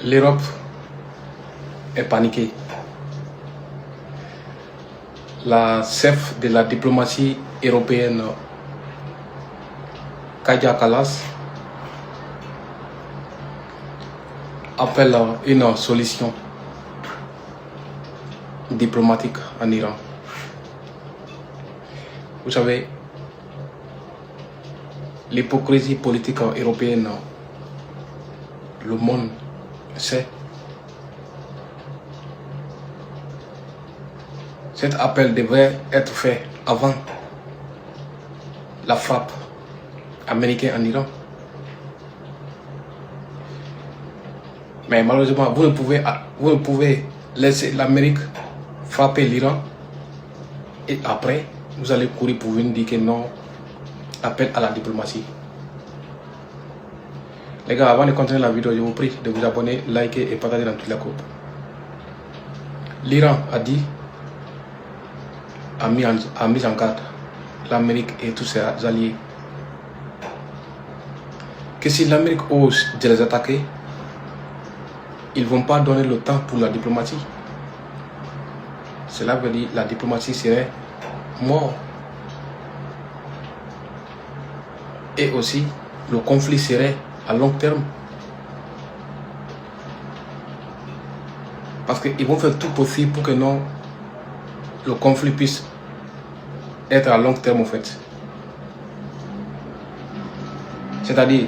L'Europe est paniquée. La chef de la diplomatie européenne, Kaja Kallas, appelle une solution diplomatique en Iran. Vous savez, l'hypocrisie politique européenne, le monde sait. Cet appel devrait être fait avant la frappe américaine en Iran. Mais malheureusement, vous ne pouvez laisser l'Amérique frapper l'Iran et après, vous allez courir pour venir dire que non, appel à la diplomatie. Les gars, avant de continuer la vidéo, je vous prie de vous abonner, liker et partager dans toute la groupe. L'Iran a dit, a mis en garde l'Amérique et tous ses alliés que si l'Amérique ose de les attaquer, ils ne vont pas donner le temps pour la diplomatie. Cela veut dire que la diplomatie serait morte. Et aussi, le conflit serait à long terme. Parce qu'ils vont faire tout possible pour que non, le conflit puisse être à long terme en fait. C'est-à-dire,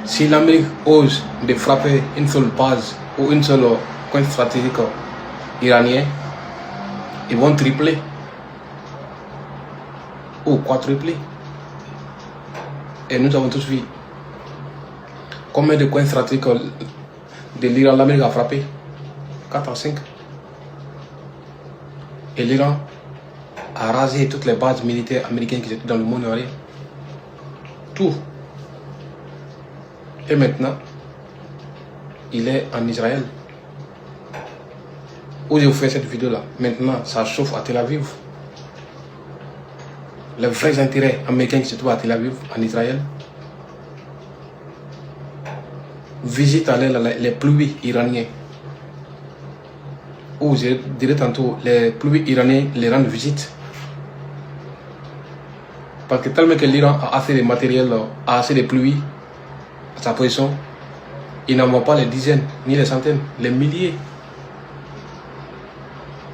si l'Amérique ose de frapper une seule base ou une seule coin stratégique iranien, ils vont tripler ou quadrupler. Et nous avons tous vu combien de coins stratégiques de l'Iran l'Amérique a frappé. 4 à 5. Et l'Iran a rasé toutes les bases militaires américaines qui étaient dans le monde entier. Tout. Et maintenant, il est en Israël. Où je vous fais cette vidéo là. Maintenant, ça chauffe à Tel Aviv. Les vrais intérêts américains qui se trouvent à Tel Aviv, en Israël, visitent les pluies iraniennes. Ou je dirais tantôt, les pluies iraniennes les rendent visite. Parce que tellement que l'Iran a assez de matériel, a assez de pluie à sa position, il n'envoie pas les dizaines, ni les centaines, les milliers.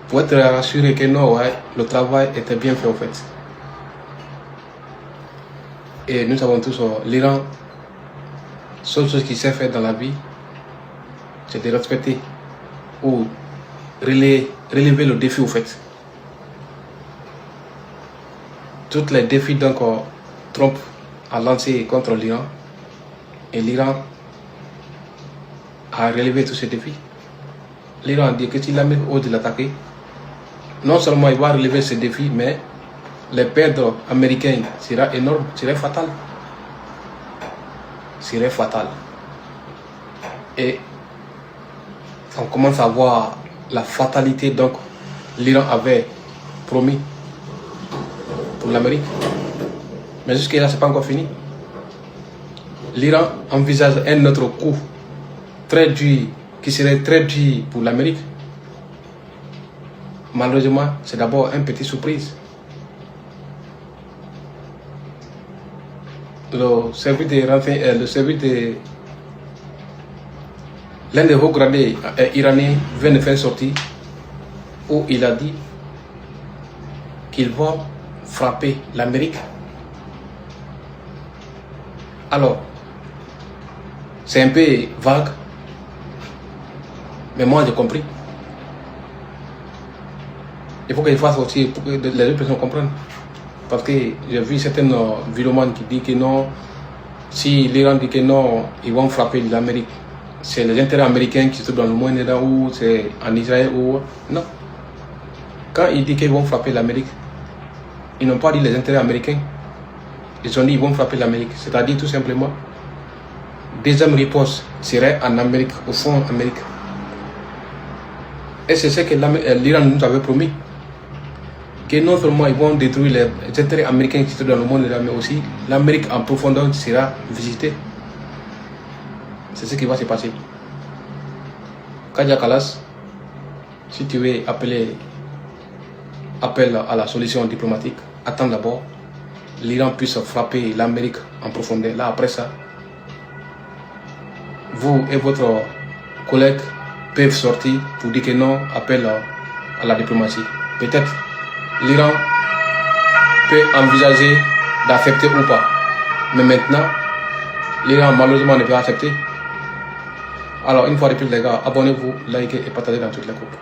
Pour être rassuré que non, ouais, le travail était bien fait en fait. Et nous savons tous, l'Iran, seule chose qu'il sait faire dans la vie, c'est de respecter ou relever le défi au fait. Tous les défis donc Trump a lancé contre l'Iran et l'Iran a relevé tous ces défis. L'Iran a dit que si l'Amérique ose l'attaquer, non seulement il va relever ces défis, mais les pertes américaines sera énorme, serait fatal. Serait fatal. Et on commence à voir la fatalité donc l'Iran avait promis pour l'Amérique. Mais jusqu'à là, ce n'est pas encore fini. L'Iran envisage un autre coup très dur, qui serait très dur pour l'Amérique. Malheureusement, c'est d'abord une petite surprise. Le service de l'un des hauts gradés iraniens vient de faire sortie où il a dit qu'il va frapper l'Amérique. Alors, c'est un peu vague, mais moi j'ai compris. Il faut qu'il fasse aussi pour que les autres personnes comprennent. Parce que j'ai vu certains vidéomans qui disent que non, si l'Iran dit que non, ils vont frapper l'Amérique. C'est les intérêts américains qui sont dans le Moyen-Orient ou c'est en Israël ou... Non. Quand ils disent qu'ils vont frapper l'Amérique, ils n'ont pas dit les intérêts américains. Ils ont dit qu'ils vont frapper l'Amérique. C'est-à-dire tout simplement, deuxième riposte serait en Amérique, au fond Amérique. Et c'est ce que l'Iran nous avait promis. Que non seulement ils vont détruire les intérêts américains qui sont dans le monde, mais aussi l'Amérique en profondeur sera visitée. C'est ce qui va se passer. Kadia Kallas, si tu veux appeler appel à la solution diplomatique, attends d'abord l'Iran puisse frapper l'Amérique en profondeur. Là, après ça, vous et votre collègue peuvent sortir pour dire que non, appel à la diplomatie. Peut-être l'Iran peut envisager d'accepter ou pas. Mais maintenant, l'Iran malheureusement ne peut pas accepter. Alors, une fois de plus les gars, abonnez-vous, likez et partagez dans toutes les groupes.